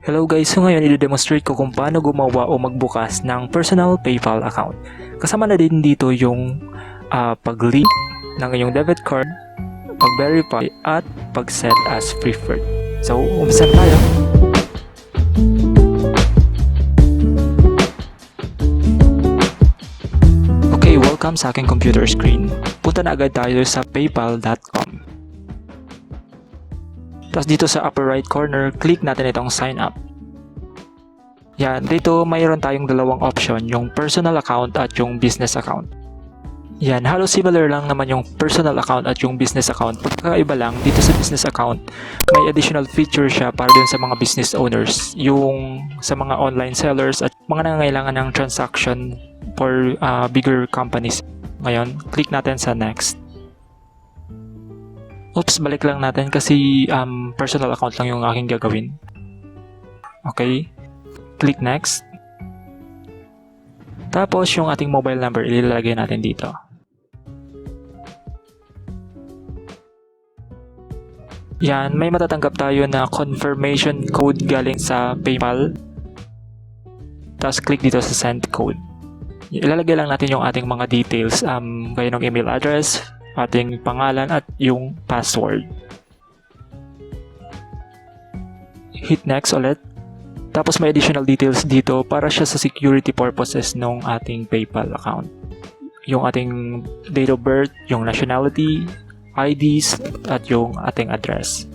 Hello guys, so ngayon i-demonstrate ko kung paano gumawa o magbukas ng personal PayPal account. Kasama na din dito yung pag-link ng iyong debit card, pag-verify at pag-set as preferred. So, umpisa tayo. Okay, welcome sa aking computer screen. Punta na agad tayo sa paypal.com. Tapos dito sa upper right corner, click natin itong sign up. Yan, dito mayroon tayong dalawang option, yung personal account at yung business account. Yan, halos similar lang naman yung personal account at yung business account. Pagkakaiba lang, dito sa business account, may additional feature siya para dun sa mga business owners, yung sa mga online sellers at mga nangangailangan ng transaction for bigger companies. Ngayon, click natin sa next. Oops, balik lang natin kasi personal account lang yung aking gagawin. Okay. Click next. Tapos yung ating mobile number ilalagay natin dito. Yan, may matatanggap tayo na confirmation code galing sa PayPal. Tapos click dito sa send code. Ilalagay lang natin yung ating mga details, gaya ng email address, ating pangalan at yung password. Hit next ulit. Tapos may additional details dito para siya sa security purposes ng ating PayPal account. Yung ating date of birth, yung nationality, IDs, at yung ating address.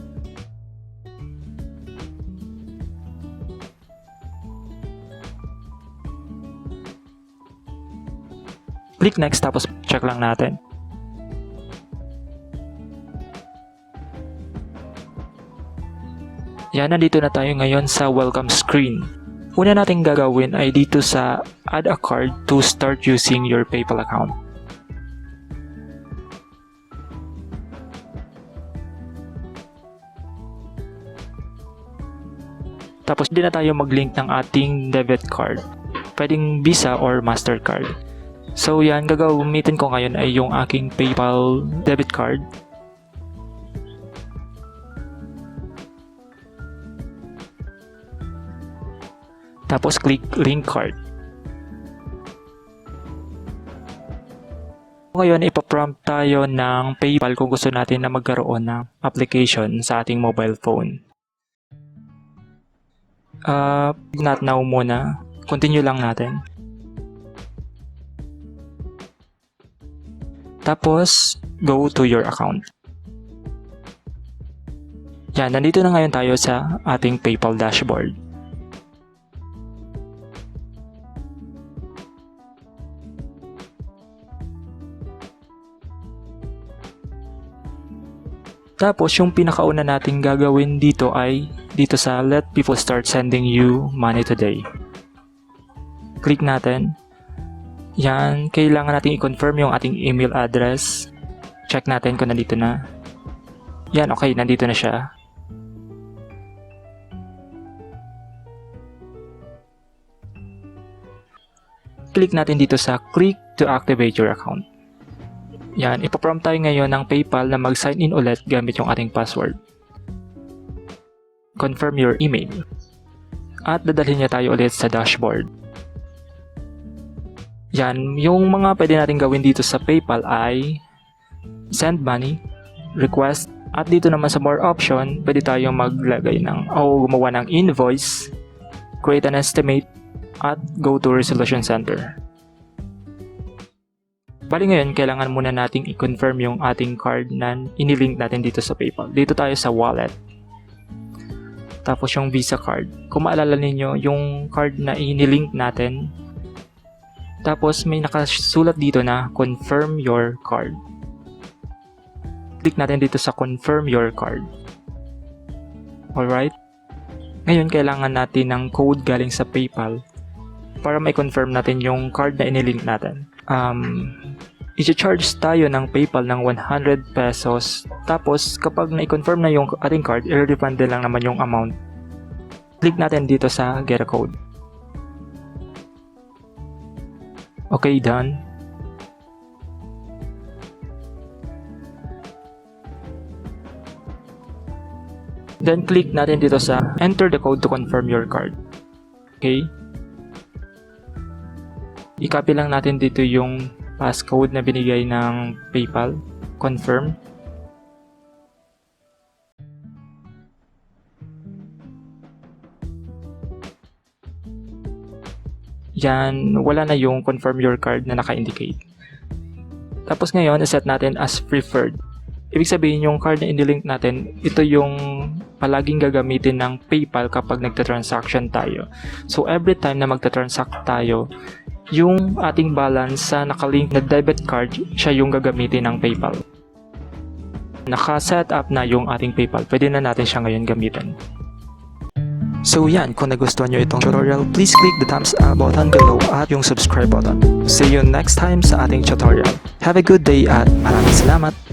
Click next tapos check lang natin. Yan, nandito na tayo ngayon sa welcome screen. Una nating gagawin ay dito sa add a card to start using your PayPal account. Tapos din na tayo mag-link ng ating debit card. Pwedeng Visa or Mastercard. So yan, gagamitin ko ngayon ay yung aking PayPal debit card. Tapos click link card. Ngayon ipaprompt tayo ng PayPal kung gusto natin na magkaroon ng application sa ating mobile phone. Not now muna. Continue lang natin. Tapos go to your account. Yan, nandito na ngayon tayo sa ating PayPal dashboard. Tapos, yung pinakauna nating gagawin dito ay dito sa let people start sending you money today. Click natin. Yan, kailangan nating i-confirm yung ating email address. Check natin kung nandito na. Yan, okay, nandito na siya. Click natin dito sa click to activate your account. Yan, ipaprompt tayo ngayon ng PayPal na mag-sign in ulit gamit yung ating password. Confirm your email. At dadalhin niya tayo ulit sa dashboard. Yan, yung mga pwede natin gawin dito sa PayPal ay send money, request, at dito naman sa more option, pwede tayong maglagay ng o gumawa ng invoice, create an estimate, at go to resolution center. Bali ngayon, kailangan muna nating i-confirm yung ating card na inilink natin dito sa PayPal. Dito tayo sa wallet. Tapos yung Visa card. Kung maalala ninyo, yung card na inilink natin. Tapos may nakasulat dito na confirm your card. Click natin dito sa confirm your card. Alright? Ngayon, kailangan natin ng code galing sa PayPal para may confirm natin yung card na inilink natin. I-charge tayo ng PayPal ng 100 pesos. Tapos, kapag na-confirm na yung ating card, i-refund din lang naman yung amount. Click natin dito sa get a code. Okay, done. Then click natin dito sa enter the code to confirm your card. Okay? I-copy lang natin dito yung passcode na binigay ng PayPal. Confirm. Yan, wala na yung confirm your card na naka-indicate. Tapos ngayon, iset natin as preferred. Ibig sabihin yung card na inilink natin, ito yung palaging gagamitin ng PayPal kapag nagta-transaction tayo. So every time na magta-transact tayo, yung ating balance sa nakalink na debit card, siya yung gagamitin ng PayPal. Naka-set up na yung ating PayPal, pwede na natin siya ngayon gamitin. So yan, kung nagustuhan nyo itong tutorial, please click the thumbs up button below at yung subscribe button. See you next time sa ating tutorial. Have a good day at maraming salamat!